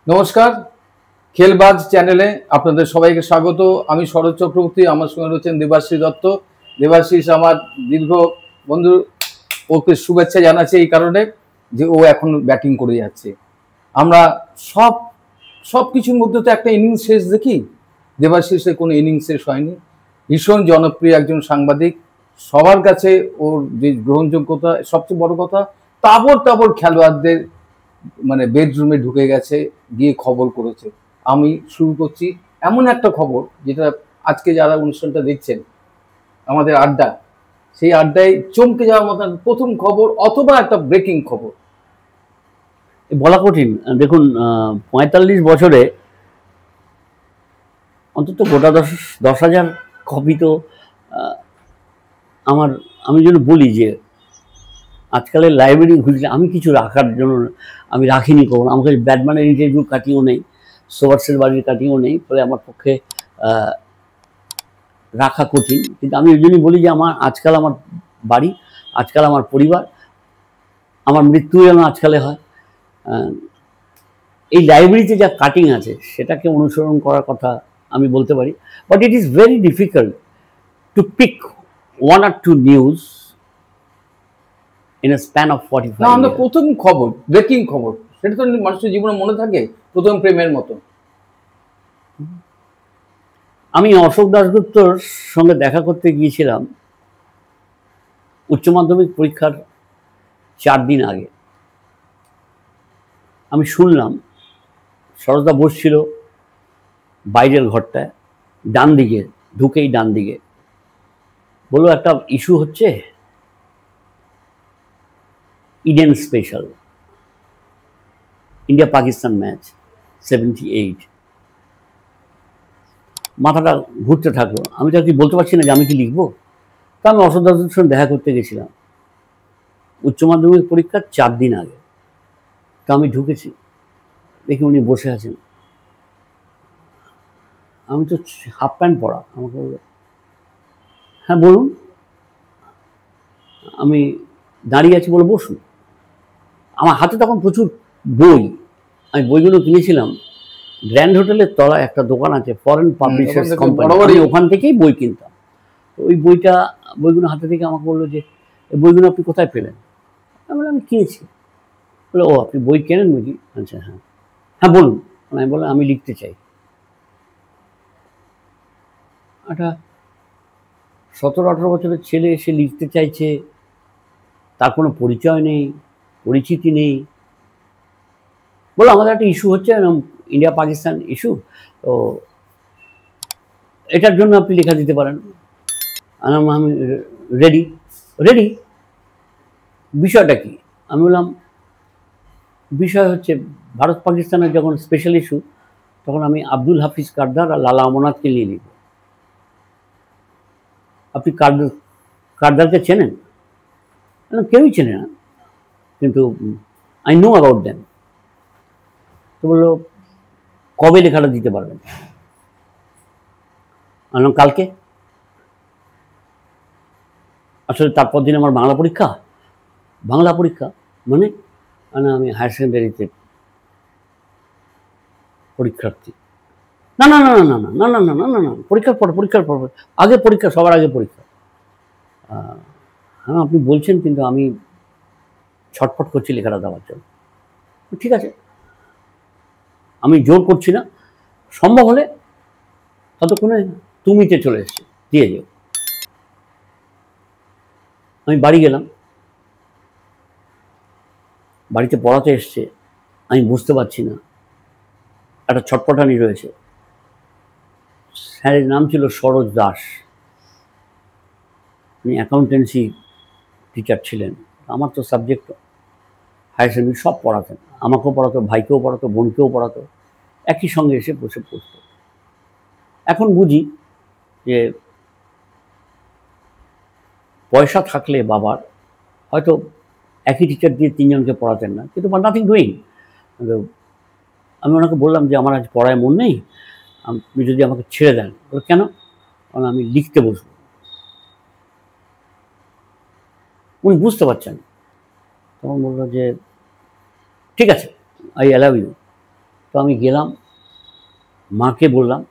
নমস্কার, খেলবাজ চ্যানেলে আপনাদের সবাইকে স্বাগত। আমি শরৎ চক্রবর্তী, আমার সঙ্গে রয়েছেন দেবাশিস দত্ত। দেবাশিস আমার দীর্ঘ বন্ধু, ওকে শুভেচ্ছা জানাচ্ছি এই কারণে যে ও এখন ব্যাটিং করে যাচ্ছে। আমরা সব সব কিছুর মধ্যে তো একটা ইনিংস শেষ দেখি, দেবাশিসের কোনো ইনিংস শেষ হয়নি। ভীষণ জনপ্রিয় একজন সাংবাদিক, সবার কাছে ওর যে গ্রহণযোগ্যতা, সবচেয়ে বড় কথা তাবড় তাবড় খেলোয়াড়দের মানে বেডরুমে ঢুকে গেছে, গিয়ে খবর করেছে। আমি শুরু করছি এমন একটা খবর যেটা আজকে যারা অনুষ্ঠানটা দেখছেন, আমাদের আড্ডা, সেই আড্ডায় চমকে যাওয়ার মতন প্রথম খবর অথবা একটা ব্রেকিং খবর। বলা কঠিন। দেখুন, ৪৫ বছরে অন্তত গোটা ১০,০০০ কপি তো আমি যেন বলি যে আজকালের লাইব্রেরি খুঁজলে আমি কিছু রাখার জন্য আমি রাখিনি কখনো। আমার কাছে ব্যাটম্যানের ইন্টারভিউ কাটিও নেই, সোভার্সের বাড়ির কাটিও নেই, ফলে আমার পক্ষে রাখা কঠিন। কিন্তু আমি ওই জন্যই বলি যে আজকাল আমার বাড়ি, আজকাল আমার পরিবার, আমার মৃত্যু যেন আজকালে হয়। এই লাইব্রেরিতে যা কাটিং আছে সেটাকে অনুসরণ করার কথা আমি বলতে পারি, but it is very difficult to pick one or two news in a span of 45 না, আমরা প্রথম খবর, ব্রেকিং খবর, সেটা তো মানুষের জীবনে মনে থাকে, প্রথম প্রেমের মতো। আমি অশোক দাশগুপ্তর সঙ্গে দেখা করতে গিয়েছিলাম উচ্চ মাধ্যমিক পরীক্ষার 4 দিন আগে। আমি শুনলাম সরোজদা বসছিল বাইরের ঘরটায়, ডান দিকে ঢুকেই ডান দিকে বললো একটা ইস্যু হচ্ছে, Eden special, India Pakistan match 78। মাথাটা ঘুরতে থাকলো। আমি তো আর কি বলতে পারছি না যে আমি কি লিখবো। তা আমি অশোক দাসের সঙ্গে দেখা করতে গেছিলাম উচ্চ মাধ্যমিক পরীক্ষার 4 দিন আগে। তা আমি ঢুকেছি, দেখি উনি বসে আছেন। আমি তো হাফ প্যান্ট পরা। আমাকে বললো, হ্যাঁ বলুন। আমি দাঁড়িয়ে আছি, বলে বসুন। আমার হাতে তখন প্রচুর বই, আমি বইগুলো কিনেছিলাম গ্র্যান্ড হোটেলের তলায় একটা দোকান আছে, ফরেন পাবলিশার্স কোম্পানি, ওখান থেকেই বই কিনতাম। ওই বইগুলো হাতে থেকে আমাকে বললো যে এই বইগুলো আপনি কোথায় পেলেন। আমি কিনেছি। বলে, ও আপনি বই কেনেন বুঝি? আচ্ছা, হ্যাঁ হ্যাঁ বলুন। আমি বললাম আমি লিখতে চাই। একটা 17-18 বছরের ছেলে এসে লিখতে চাইছে, তার কোনো পরিচয় নেই, পরিচিতি নেই। বলো আমাদের একটা ইস্যু হচ্ছে, ইন্ডিয়া পাকিস্তান ইস্যু, তো এটার জন্য আপনি লেখা দিতে পারেন। আমি রেডি রেডি। বিষয়টা কি? আমি বললাম বিষয় হচ্ছে ভারত পাকিস্তানের যখন স্পেশাল ইস্যু, তখন আমি আব্দুল হাফিজ কারদার আর লালা অমরনাথকে নিয়ে লিখব। আপনি কারদারকে চেনেন? কেউই চেনে না, কিন্তু আই নো অ্যাবাউট দেম। তো বললো কবে লেখাটা দিতে পারবেন? আমি কালকে। আসলে তারপর দিন আমার বাংলা পরীক্ষা। বাংলা পরীক্ষা মানে আমি হায়ার সেকেন্ডারিতে পরীক্ষার্থী। না না না না না না না না না না না পরীক্ষার পর আগে পরীক্ষা, সবার আগে পরীক্ষা। হ্যাঁ আপনি বলছেন, কিন্তু আমি ছটফট করছি লেখাটা দেওয়ার জন্য। ঠিক আছে, আমি জোর করছি না, সম্ভব হলে ততক্ষণে তুমিতে চলে এসছে, দিয়ে যাও। আমি বাড়ি গেলাম, বাড়িতে পড়াতে এসছে, আমি বুঝতে পারছি না, একটা ছটপটানি রয়েছে। স্যারের নাম ছিল সরোজ দাস, উনি অ্যাকাউন্টেন্সি টিচার ছিলেন। আমার তো সাবজেক্ট হায়ার সেকেন্ডারি সব পড়াতেন, আমাকেও পড়াতো, ভাইকেও পড়াতো, বোনকেও পড়াতো, একই সঙ্গে এসে বসে পড়তো। এখন বুঝি যে পয়সা থাকলে বাবার হয়তো একই টিচার দিয়ে 3 জনকে পড়াতেন না, কিন্তু নাথিং ডুইং। আমি ওনাকে বললাম যে আমার আজ পড়ায় মন নেই, আপনি যদি আমাকে ছেড়ে দেন। বলে কেন? কারণ আমি লিখতে বসবো। উনি বুঝতে পারছেন। তখন বললো যে ঠিক আছে, আই অ্যালাউ ইউ, তো আমি গেলাম, মাকে বললাম,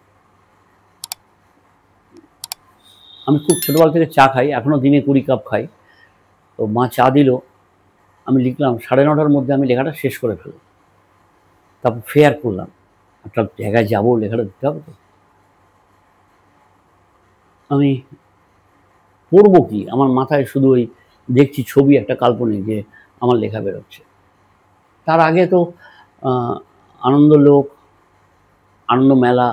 আমি খুব ছোটোবেলা থেকে চা খাই, এখনও দিনে 20 কাপ খাই। তো মা চা দিল, আমি লিখলাম 9:30টার মধ্যে আমি লেখাটা শেষ করে ফেলব। তারপর ফেয়ার করলাম, একটা জায়গায় যাবো, লেখাটা দিতে হবে তো। আমি পড়বো কি, আমার মাথায় শুধু ওই দেখছি ছবি একটা কাল্পনিক যে আমার লেখা বেরোচ্ছে। তার আগে তো আনন্দলোক, আনন্দ মেলা,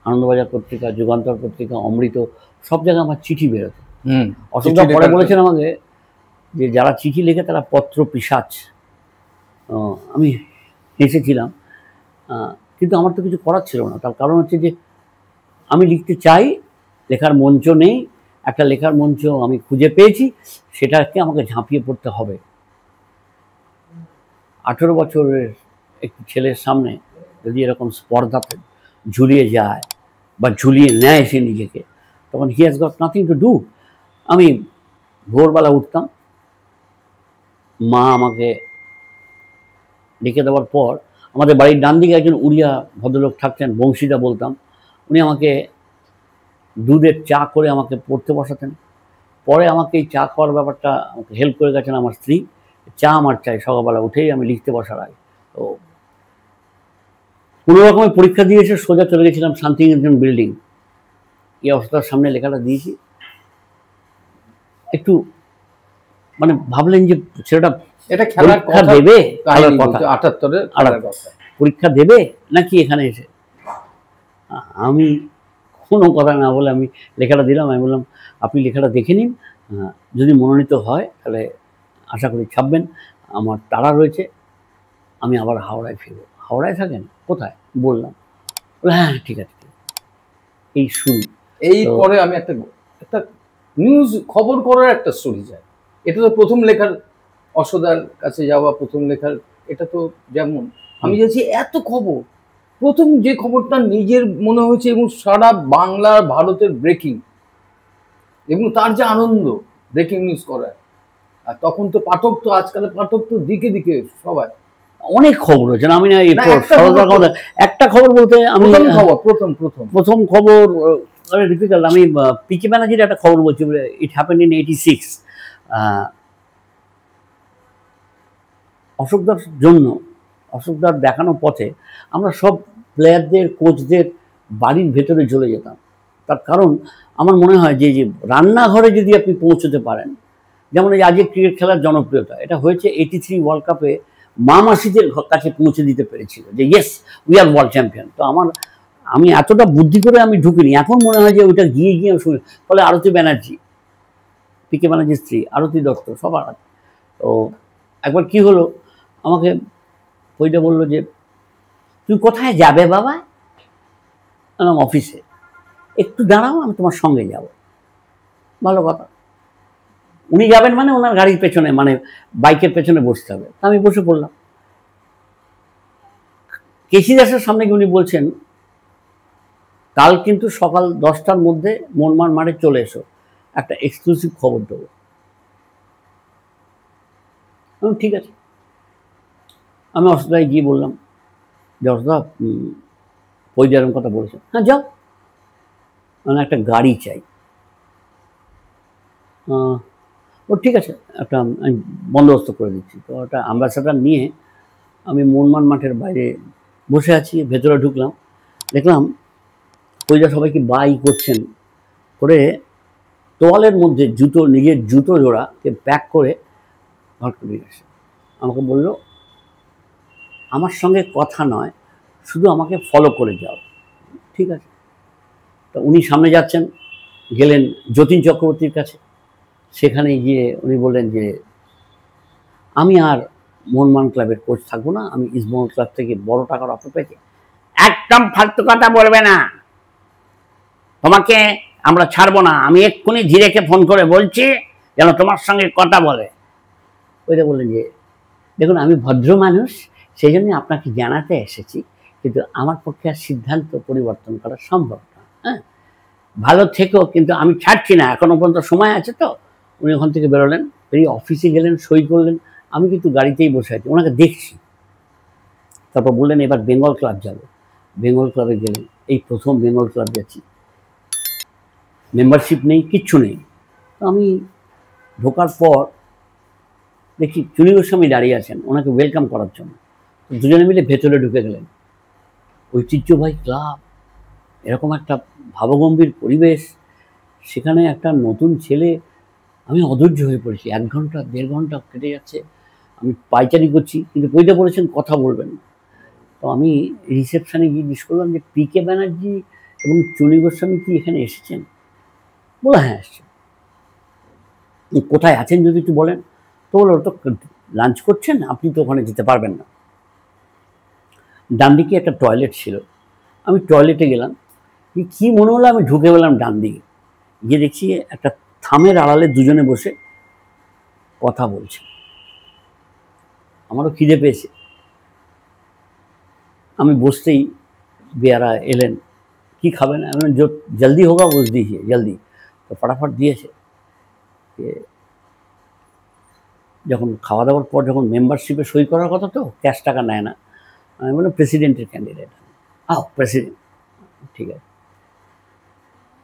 আনন্দবাজার পত্রিকা, যুগান্তর পত্রিকা, অমৃত, সব জায়গায় আমার চিঠি বেরোতো। অসুবিধা পরে বলেছেন আমাকে যে যারা চিঠি লেখে তারা পত্র পিশাচ। আমি হেসেছিলাম, কিন্তু আমার তো কিছু করার ছিল না। তার কারণ হচ্ছে যে আমি লিখতে চাই, লেখার মঞ্চ নেই, একটা লেখার মঞ্চ আমি খুঁজে পেয়েছি, সেটাকে আমাকে ঝাঁপিয়ে পড়তে হবে। 18 বছরের একটি ছেলের সামনে যদি এরকম স্পর্ধাতে ঝুলিয়ে যায় বা ঝুলিয়ে নেয় সে নিজেকে, তখন he has got nothing to do. আমি ভোরবেলা উঠতাম, মা আমাকে ডেকে দেওয়ার পর, আমাদের বাড়ির ডান দিকে একজন উড়িয়া ভদ্রলোক থাকতেন, বংশীদা বলতাম, উনি আমাকে দুধের চা করে আমাকে পড়তে বসাতেন। পরে আমাকে এই চা খাওয়ার ব্যাপারটা আমাকে হেল্প করে গেছেন আমার স্ত্রী। চা আমার চাই সকালবেলা উঠেই আমি লিখতে বসার আগে। তো কোনো রকমের পরীক্ষা দিয়ে এসে সোজা চলে গেছিলাম শান্তিনিকেতন বিল্ডিং। এই অবস্থার সামনে লেখাটা দিয়েছি। একটু মানে ভাবলেন যে ছেলেটা এটা খেলার পরীক্ষা দেবে, পরীক্ষা দেবে নাকি এখানে এসে। আমি কোনো কথা না বলে আমি লেখাটা দিলাম। আমি বললাম, আপনি লেখাটা দেখে নিন, যদি মনোনীত হয় তাহলে আশা করি ছাপবেন। আমার তাড়া রয়েছে, আমি আবার হাওড়ায় ফিরব। হাওড়ায় থাকেন? কোথায়? বললাম। হ্যাঁ ঠিক আছে। এই শুরু। এই পরে আমি একটা নিউজ খবর করার একটা স্টোরি যায়। এটা তো প্রথম লেখার, অসদার কাছে যাওয়া প্রথম লেখার, এটা তো যেমন আমি যাচ্ছি এত খবর, প্রথম যে খবরটা নিজের মনে হয়েছে এবং সারা বাংলার ভারতের ব্রেকিং, এবং তার যে আনন্দ ব্রেকিং নিউজ করার। আর তখন তো পাঠক, তো আজকালের পাঠক তো দিকে দিকে সবাই অনেক খবর হচ্ছে। আমি না একটা খবর বলতে আমি প্রথম খবর ডিফিকাল্ট। আমি পিকে ব্যানার্জির একটা খবর বলছি, ইট হ্যাপেন্ড ইন 86। অশোকদার জন্য, অশোকদার দেখানো পথে আমরা সব প্লেয়ারদের, কোচদের বাড়ির ভেতরে চলে যেতাম। তার কারণ আমার মনে হয় যে রান্নাঘরে যদি আপনি পৌঁছতে পারেন, যেমন এই আজকে ক্রিকেট খেলার জনপ্রিয়তা, এটা হয়েছে 83 ওয়ার্ল্ড কাপে মা মাসিদের কাছে পৌঁছে দিতে পেরেছিল যে yes we are world champion. তো আমি এতটা বুদ্ধি করে আমি ঢুকিনি। এখন মনে হয় যে ওইটা গিয়ে আমি শুনি। ফলে আরতি ব্যানার্জি, পিকে ব্যানার্জির স্ত্রী, আরতি দত্ত, সবার। তো একবার কি হলো, আমাকে ওইটা বললো যে তুই কোথায় যাবে বাবা? আমার অফিসে। একটু দাঁড়াও, আমি তোমার সঙ্গে যাব। ভালো কথা। উনি যাবেন মানে ওনার গাড়ির পেছনে, মানে বাইকের পেছনে বসতে হবে। আমি বসে পড়লাম। কেসি দাসের সামনে গিয়ে উনি বলছেন, কাল কিন্তু সকাল 10টার মধ্যে মনমান মাঠে চলে এসো, একটা এক্সক্লুসিভ খবর দেবো। ঠিক আছে। আমি অসদায় গিয়ে বললাম যে অসদা, ওই যেরকম কথা বলেছেন, হ্যাঁ যাও, মানে একটা গাড়ি চাই। ও ঠিক আছে, একটা আমি বন্দোবস্ত করে দিচ্ছি। তো একটা অ্যাম্বাসাডার নিয়ে আমি মনমান মাঠের বাইরে বসে আছি। ভেতরে ঢুকলাম, দেখলাম ওইটা সবাইকে বাই করছেন, করে তোয়ালের মধ্যে জুতো, নিজের জুতো জোড়াকে প্যাক করে ঘর করে গেছে। আমাকে বলল, আমার সঙ্গে কথা নয়, শুধু আমাকে ফলো করে যাও। ঠিক আছে। তো উনি সামনে যাচ্ছেন, গেলেন যতীন চক্রবর্তীর কাছে। সেখানে গিয়ে উনি বললেন যে আমি আর মোহনবাগান ক্লাবের কোচ থাকবো না, আমি ইস্টবেঙ্গল ক্লাব থেকে বড় টাকার অফার পেয়েছি। একদম ফালতু কথা বলবে না, তোমাকে আমরা ছাড়বো না। আমি এক্ষুনি ধীরেকে ফোন করে বলছি যেন তোমার সঙ্গে কথা বলে। ওইটা বললেন যে দেখুন, আমি ভদ্র মানুষ, সেই জন্য আপনাকে জানাতে এসেছি, কিন্তু আমার পক্ষে আর সিদ্ধান্ত পরিবর্তন করা সম্ভব না। হ্যাঁ, ভালো থেকো, কিন্তু আমি ছাড়ছি না, এখনো পর্যন্ত সময় আছে। তো উনি ওখান থেকে বেরোলেন, বেরিয়ে অফিসে গেলেন, সই করলেন। আমি কিন্তু গাড়িতেই বসে আছি, ওনাকে দেখছি। তারপর বললেন এবার বেঙ্গল ক্লাব যাবো। বেঙ্গল ক্লাবে গেলেন, এই প্রথম বেঙ্গল ক্লাব যাচ্ছি, মেম্বারশিপ নেই, কিচ্ছু নেই। তো আমি ঢোকার পর দেখি চুনি গোস্বামী দাঁড়িয়ে আছেন ওনাকে ওয়েলকাম করার জন্য। দুজনে মিলে ভেতরে ঢুকে গেলেন। ঐতিহ্যবাহী ক্লাব, এরকম একটা ভাবগম্ভীর পরিবেশ, সেখানে একটা নতুন ছেলে। আমি অধৈর্য হয়ে পড়েছি, 1 ঘন্টা 1.5 ঘন্টা কেটে যাচ্ছে, আমি পাইচারি করছি, কিন্তু বইটা বলেছেন কথা বলবেন। তো আমি রিসেপশানে গিয়ে জিজ্ঞেস করলাম যে পিকে ব্যানার্জি এবং চুনি গোস্বামী কি এখানে এসেছেন? বলো হ্যাঁ এসছেন। কোথায় আছেন যদি একটু বলেন। তো বলো তো লাঞ্চ করছেন, আপনি তো ওখানে যেতে পারবেন না। ডান দিকে একটা টয়লেট ছিল, আমি টয়লেটে গেলাম, কি মনে হলো আমি ঢুকে গেলাম ডান দিকে, গিয়ে দেখছি একটা থামের আড়ালে দুজনে বসে কথা বলছে। আমারও খিদে পেয়েছে, আমি বসতেই বেয়ারা এলেন, কি খাবেন? আমি জলদি হোগা বস দিয়েছে, জলদি। তো ফটাফট দিয়েছে। যখন খাওয়া দাওয়ার পর যখন মেম্বারশিপে সই করার কথা, তো ক্যাশ টাকা নেয় না, আমি বললাম প্রেসিডেন্টের ক্যান্ডিডেট। প্রেসিডেন্ট, ঠিক আছে।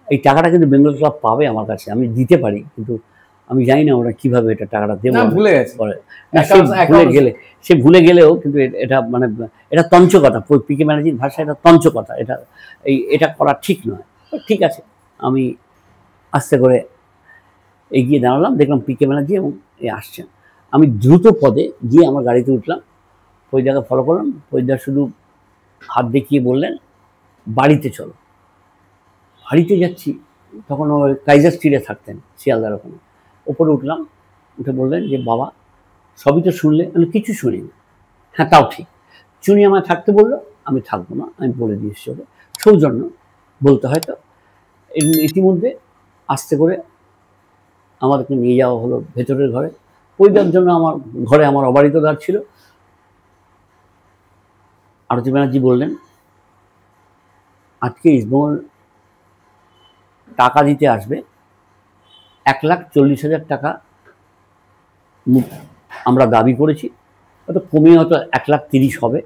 এই টাকাটা কিন্তু বেঙ্গল ক্লাব পাবে আমার কাছে, আমি দিতে পারি, কিন্তু আমি জানি না ওরা কীভাবে এটা টাকাটা দেবো। ভুলে গেছে, সে ভুলে গেলেও কিন্তু এটা মানে এটা তঞ্চকতা, পিকে ব্যানার্জির ভাষা এটা তঞ্চকতা, এটা করা ঠিক নয়। ঠিক আছে, আমি আস্তে করে এগিয়ে দাঁড়ালাম, দেখলাম পিকে ব্যানার্জি এবং আসছেন। আমি দ্রুত পদে গিয়ে আমার গাড়িতে উঠলাম, ফরিদাকে ফলো করলাম। ফরিদা শুধু হাত দেখিয়ে বললেন বাড়িতে চলো। বাড়িতে যাচ্ছি, তখন ওই কাইজার স্ট্রিটে থাকতেন, শিয়ালদার ওখানে। ওপরে উঠলাম, উঠে বললেন যে বাবা সবই তো শুনলে। আমি কিছু শুনিনি। হ্যাঁ তাও ঠিক, চুনি আমায় থাকতে বললো, আমি থাকবো না, আমি বলে দিয়ে এসছি ওকে, সৌজন্য বলতে হয়তো। ইতিমধ্যে আস্তে করে আমাদেরকে নিয়ে যাওয়া হলো ভেতরের ঘরে। ওইটার জন্য আমার ঘরে আমার অবারিত দ্বার ছিল। আরতি ব্যানার্জি বললেন আজকে ইস্টবেঙ্গল টাকা দিতে আসবে, 1,40,000 টাকা আমরা দাবি করেছি, হয়তো কমিয়ে হয়তো 1,30,000 হবে,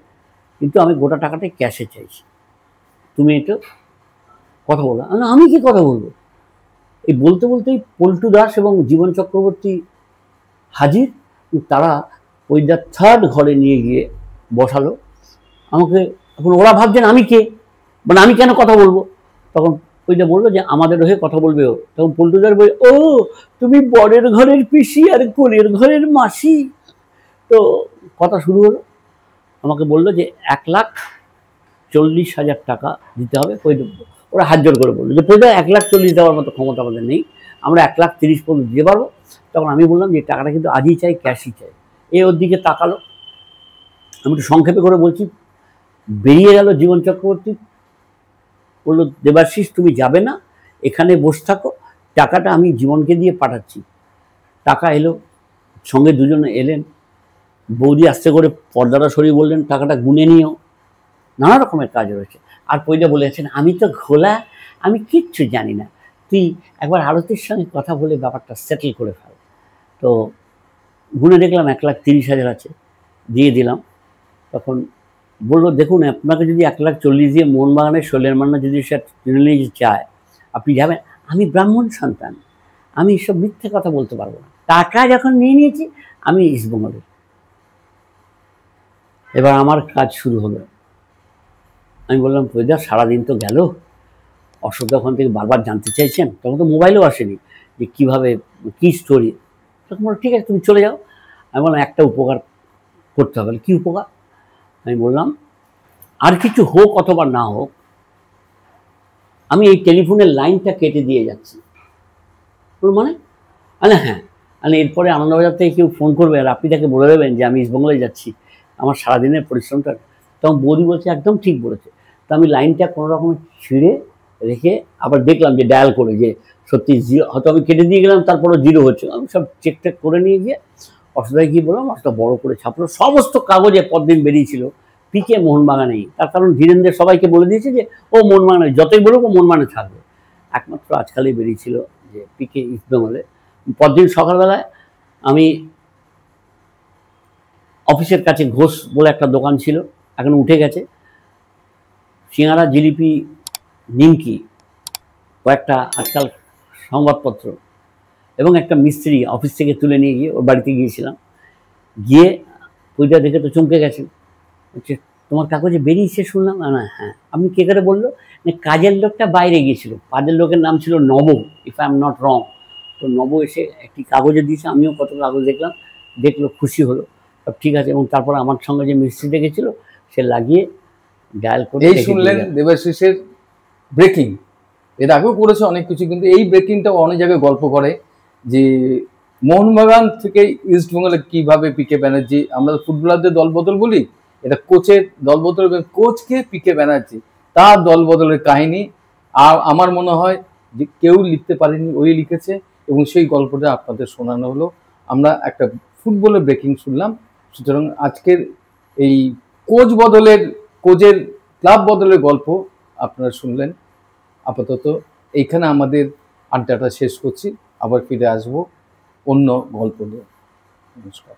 কিন্তু আমি গোটা টাকাটাই ক্যাশে চাইছি, তুমি এটা কথা বলো। আমি কি কথা বলবো? এই বলতে বলতেই পল্টু দাস এবং জীবন চক্রবর্তী হাজির। তারা ওই যা 3rd ঘরে নিয়ে গিয়ে বসালো আমাকে। এখন ওরা ভাবছেন আমি কে, মানে আমি কেন কথা বলবো। তখন ওইটা বললো যে আমাদের হয়ে কথা বলবে ও। তখন পল্টু দাস বলে, ও তুমি বরের ঘরের পিসি আর কোলের ঘরের মাসি। তো কথা শুরু হলো। আমাকে বললো যে 1,40,000 টাকা দিতে হবে। ওরা হাত জোর করে বললো যে প্রয়োজন 1,40,000 দেওয়ার মতো ক্ষমতা আমাদের নেই, আমরা 1,30,000 পর্যন্ত দিতে পারবো। তখন আমি বললাম যে টাকাটা কিন্তু আজই চাই, ক্যাশই চাই। ওর দিকে তাকালো। আমি একটু সংক্ষেপে করে বলছি। বেরিয়ে গেল জীবন চক্রবর্তী, বললো দেবাশিস তুমি যাবে না, এখানে বসে থাকো, টাকাটা আমি জীবনকে দিয়ে পাঠাচ্ছি। টাকা এলো, সঙ্গে দুজনে এলেন। বৌদি আস্তে করে পর্দাটা সরিয়ে বললেন টাকাটা গুনে নিও, নানা রকমের কাজ রয়েছে। আর পয়লা বলেছেন আমি তো ঘোলা, আমি কিচ্ছু জানি না, তুই একবার আরতির সঙ্গে কথা বলে ব্যাপারটা সেটেল করে ফেল। তো গুনে দেখলাম 1,30,000 আছে, দিয়ে দিলাম। তখন বললো দেখুন আপনাকে যদি 1,40,000 দিয়ে মোহনবাগানের শৈলের মান্না যদি সে নিয়ে চায় আপনি যাবেন। আমি ব্রাহ্মণ সন্তান, আমি এসব মিথ্যে কথা বলতে পারবো না। টাকা যখন নিয়ে নিয়েছি আমি ইস্টবেঙ্গলের। এবার আমার কাজ শুরু হলো। আমি বললাম ফরিদা সারাদিন তো গেল, অশোক ওখান থেকে বারবার জানতে চাইছেন, তখন তো মোবাইলও আসেনি যে কীভাবে কী স্টোরি। তখন বললো ঠিক আছে তুমি চলে যাও। আমি বললাম একটা উপকার করতে হবে। কী উপকার? আমি বললাম আর কিছু হোক অথবা না হোক, আমি এই টেলিফোনের লাইনটা কেটে দিয়ে যাচ্ছি। মানে হ্যাঁ, এরপরে আনন্দবাজার থেকে কেউ ফোন করবে আর আপনি তাকে বলে দেবেন যে আমি ইস্টবেঙ্গলে যাচ্ছি, আমার সারাদিনের পরিশ্রমটা। তখন বৌদি বলছে একদম ঠিক বলেছে। তো আমি লাইনটা কোনো রকম ছিঁড়ে রেখে আবার দেখলাম যে ডায়াল করে যে সত্যি জিরো, হয়তো আমি কেটে দিয়ে গেলাম তারপরে জিরো হচ্ছে। আমি সব চেক টেক করে নিয়ে গিয়ে অসুবিধায় গিয়ে বললাম, অসুবিধা বড় করে ছাপলো। সমস্ত কাগজে পরদিন বেরিয়েছিল পিকে মোহনবাগানেই। তার কারণ ধীরেন্দ্রের সবাইকে বলে দিয়েছে যে ও মোহনবাগানে, যতই বলুক ও মোহনবাগানে থাকবে। একমাত্র আজকালই বেরিয়েছিল যে পিকে ইস্টবেঙ্গলে। পরদিন সকালবেলায় আমি অফিসের কাছে ঘোষ বলে একটা দোকান ছিল, এখন উঠে গেছে। সিঙ্গারা, জিলিপি, নিমকি, কয়েকটা আজকাল সংবাদপত্র এবং একটা মিস্ত্রি অফিস থেকে তুলে নিয়ে গিয়ে ওর বাড়িতে গিয়েছিলাম, গিয়ে ওইটা দেখে তো চমকে গেছেন। বলছে, তোমার কাগজে বেরিয়েছে শুনলাম। না হ্যাঁ। আপনি কে করে বললো? কাজের লোকটা বাইরে গিয়েছিল, কাজের লোকের নাম ছিল নব, if I am not wrong. তো নব এসে একটি কাগজে দিয়েছে, আমিও কত কাগজ দেখলাম, দেখলো, খুশি হলো, সব ঠিক আছে। এবং তারপর আমার সঙ্গে যে মিস্ত্রি দেখেছিল সে লাগিয়ে ডায়াল করে। এই শুনলেন দেবাশিসের ব্রেকিং। এর আগেও করেছে অনেক কিছু, কিন্তু এই ব্রেকিংটাও অনেক জায়গায় গল্প করে যে মোহনবাগান থেকে ইস্ট বেঙ্গলে কীভাবে পিকে ব্যানার্জি, আমরা ফুটবলারদের দলবদল বলি, এটা কোচের দলবদল, কোচকে পিকে ব্যানার্জি তার দলবদলের কাহিনী। আর আমার মনে হয় যে কেউ লিখতে পারেনি, ওই লিখেছে, এবং সেই গল্পটা আপনাদের শোনানো হলো। আমরা একটা ফুটবলের ব্রেকিং শুনলাম। সুতরাং আজকের এই কোচের ক্লাব বদলের গল্প আপনারা শুনলেন। আপাতত এইখানে আমাদের আড্ডাটা শেষ করছি, আবার ফিরে আসবো অন্য গল্প নিয়ে। নমস্কার।